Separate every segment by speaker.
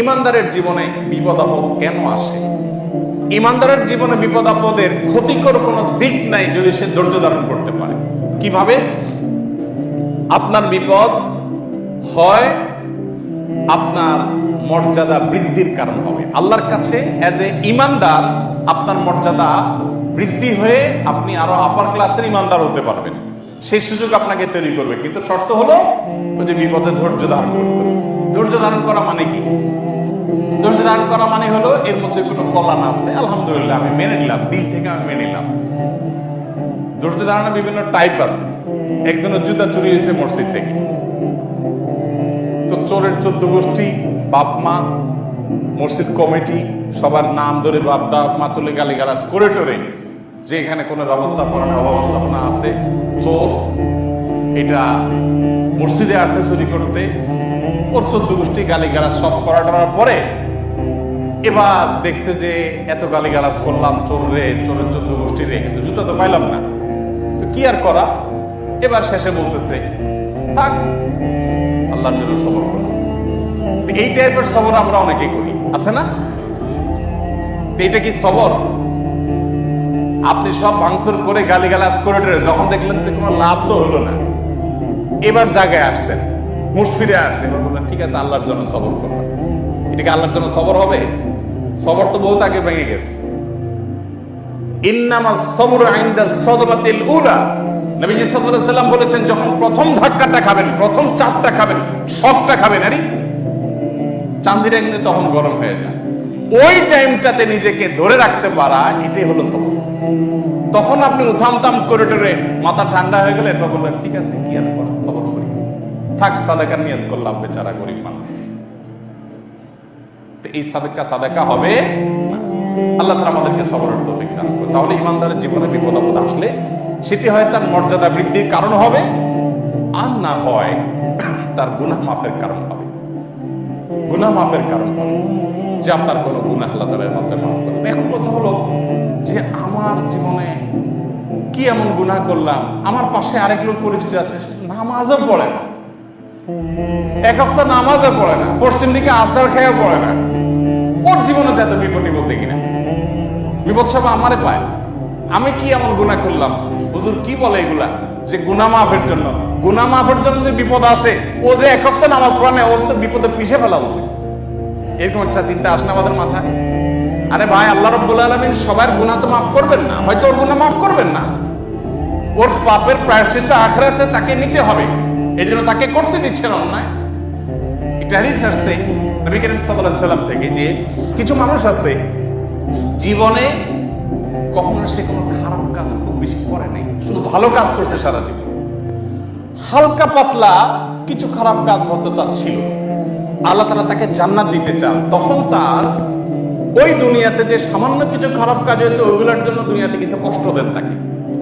Speaker 1: ইমানদারের জীবনে বিপদ আপদ কেন আসে? ইমানদারের জীবনে বিপদ আপদের ক্ষতিকর কোনো দিক নাই যদি সে ধৈর্য ধারণ করতে পারে। কিভাবে? আপনার বিপদ হয় আপনার মর্যাদা বৃদ্ধির কারণ হবে। আল্লাহর কাছে অ্যাজ এ ইমানদার আপনার মর্যাদা বৃদ্ধি হয়ে আপনি আরো আপার ক্লাসের ইমানদার হতে পারবেন, সেই সুযোগ আপনাকে তৈরি করবে। কিন্তু শর্ত হলো ওই যে বিপদে ধৈর্য ধারণ করতে হবে। ধৈর্য ধারণ করা মানে কি? ধৈর্য ধারণ করা মানে হলো এর মধ্যে কোনো কল্যাণ আছে, আলহামদুলিল্লাহ আমি মেনে নিলাম, দিল থেকে আমি মেনে নিলাম। ধৈর্য ধারণের বিভিন্ন টাইপ আছে। একজনের জুতা চুরি হয়েছে মসজিদ থেকে, তো চোরের 14 গোষ্ঠী, বাপ মা, মসজিদ কমিটি সবার নাম ধরে বাপ দা মা তুলে গালিগালাজ করে টোরে যে এখানে কোনো ব্যবস্থাপনা অব্যবস্থাপনা আছে, চোর এটা মসজিদে আসছে চুরি করতে, ওর 14 গোষ্ঠী গালিগালাজ সব করা টরার পরে এবার দেখছে যে এত গালিগালাজ করলাম চোর রে, চোরের 14 গোষ্ঠী রে, কিন্তু জুতা তো পাইলাম না, তো কি আর করা। এবার শেষে বলতেছে থাক আল্লাহর জন্য সবর করো। এই টাইপের সবর আমরা অনেকেই করি, আছে না? এইটা কি সবর? আপনি সব ভাঙচুর করে গালিগালাজ করে যখন দেখলেন যে কোনো লাভ তো হলো না, এবার জায়গায় আসছেন, হুঁশ ফিরে আসছেন, এবার বললেন ঠিক আছে আল্লাহর জন্য সবর করলাম। এটা কি আল্লাহর জন্য সবর হবে? সবর তো বহুত আগে ভেঙে গেছে। ইন্নামাস সবরু ইনদা সাদমাতিল উলা, নবীজি সাল্লাল্লাহু আলাইহি সাল্লাম বলেছেন যখন প্রথম ধাক্কাটা খাবেন, প্রথম চাপটা খাবেন, শকটা খাবেন, আরে চান্দিরা কিন্তু তখন গরম হয়ে যায়। ওই টাইমটাতে নিজেকে ধরে রাখতে পারা, এটাই হলো সবর। তখন আপনি উথামতাম করে টরে মাথা ঠান্ডা হয়ে গেলে তো বললেন ঠিক আছে কি আর করা, সবর করি, থাক সাদাকার নিয়ত করলাম, বেচারা গরিব মানুষ। তো এই সাদাকা হবে না। আল্লাহ তাআলা আমাদেরকে সবরের তৌফিক দান করুন। তাহলে ইমানদারের জীবনে বিপদ আপদ আসলে সেটি হয় তার মর্যাদা বৃদ্ধির কারণ হবে, আর না হয় তার গুনাহ মাফের কারণ হবে। গুনাহ মাফের কারণ হবে যে আপনার কোনো গুনাহ আল্লাহ তাআলার মধ্যে মাফ করবেন। এখন কথা হলো যে আমার জীবনে কি এমন গুনাহ করলাম, আমার পাশে আরেক লোক পরিচিত আছে, নামাজও পড়ে না, এক হপ্তাহ নামাজও পড়ে না, পশ্চিম দিকে আসার খেয়ে পড়ে না, ওর জীবনে তো এত বিপদ দেখি না, বিপদ সব আমারে পায়। আমি কি এমন গুনাহ করলাম? হুজুর কি বলে এগুলা যে গুনাহ মাফের জন্য? গুনাহ মাফের জন্য যে বিপদ আসে, ও যে এক হপ্তাহ নামাজ পড়ে না, ওর তো বিপদে পিছিয়ে ফেলা উচিত। এরকম একটা চিন্তা আসে না আমাদের মাথায়? আরে ভাই, আল্লাহ রাব্বুল আলামিন সবার গুনাহ তো মাফ করবেন না, হয়তো ওর গুনাহ মাফ করবেন না, ওর পাপের প্রায়শ্চিত্ত আখিরাতে তাকে নিতে হবে, এই জন্য তাকে করতে দিচ্ছেন অন্যায়। এটা হাদিস আসছে নবী করিম সাল্লাল্লাহু আলাইহি সাল্লাম থেকে যে কিছু মানুষ আছে জীবনে কখনো সে কোনো খারাপ কাজ খুব বেশি করে নাই, শুধু ভালো কাজ করছে সারা জীবন। হালকা পাতলা কিছু খারাপ কাজ হয়তো তার ছিল, আল্লাহ তাআলা তাকে জান্নাত দিতে চান, তখন তার ওই দুনিয়াতে যে সামান্য কিছু খারাপ কাজ হয়েছে ওইগুলোর জন্য দুনিয়াতে কিছু কষ্ট দেন, তাকে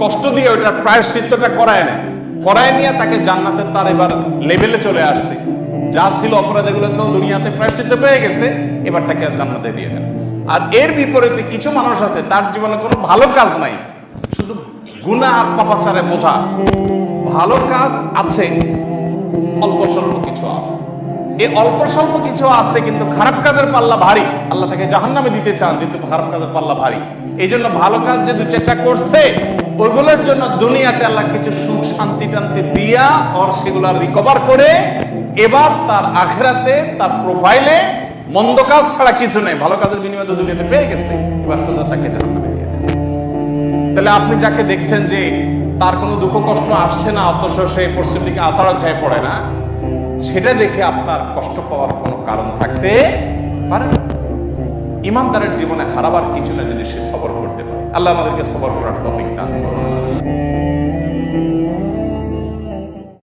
Speaker 1: কষ্ট দিয়ে ওইটার প্রায়শ্চিত্তটা করায় নেয়, করায় নিয়ে তাকে জান্নাতের তার এবার লেভেলে চলে আসছে। যা ছিল অপরাধ এগুলো তো দুনিয়াতে প্রায়শ্চিত্ত পেয়ে গেছে, এবার তাকে জান্নাতে দিয়ে দেন। আর এর বিপরীতে কিছু মানুষ আছে তার জীবনে কোনো ভালো কাজ নাই, শুধু গুনাহ আর পাপাচারে বোঝা। ভালো কাজ আছে অল্প স্বল্প কিছু আছে, এই অল্প স্বল্প কিছু আছে কিন্তু খারাপ কাজের পাল্লা ভারী, আল্লাহ তাকে জাহান্নামে দিতে চান যেহেতু খারাপ কাজের পাল্লা ভারী। এই জন্য ভালো কাজ যে দু চারটা করছে ওইগুলোর জন্য দুনিয়াতে আল্লাহ কিছু সুখ শান্তি টান্তি দিয়া ওর সেগুলা রিকভার করে এবার তার আখিরাতে তার প্রোফাইলে মন্দ কাজ ছাড়া কিছু নেই, ভালো কাজের বিনিময়ে তো দুনিয়াতে পেয়ে গেছে, এবার সোজা তাকে জাহান্নামে দিয়ে দেন। তাহলে আপনি যাকে দেখছেন যে তার কোনো দুঃখ কষ্ট আসছে না, অথচ সে পশ্চিম দিকে আষাঢ় খেয়ে পড়ে না, সেটা দেখে আপনার কষ্ট পাওয়ার কোনো কারণ থাকতে পারে না। ইমানদারের জীবনে হারাবার কিছু না যদি সে সবর করতে পারে। আল্লাহ আমাদেরকে সবর করার তৌফিক দান করুন।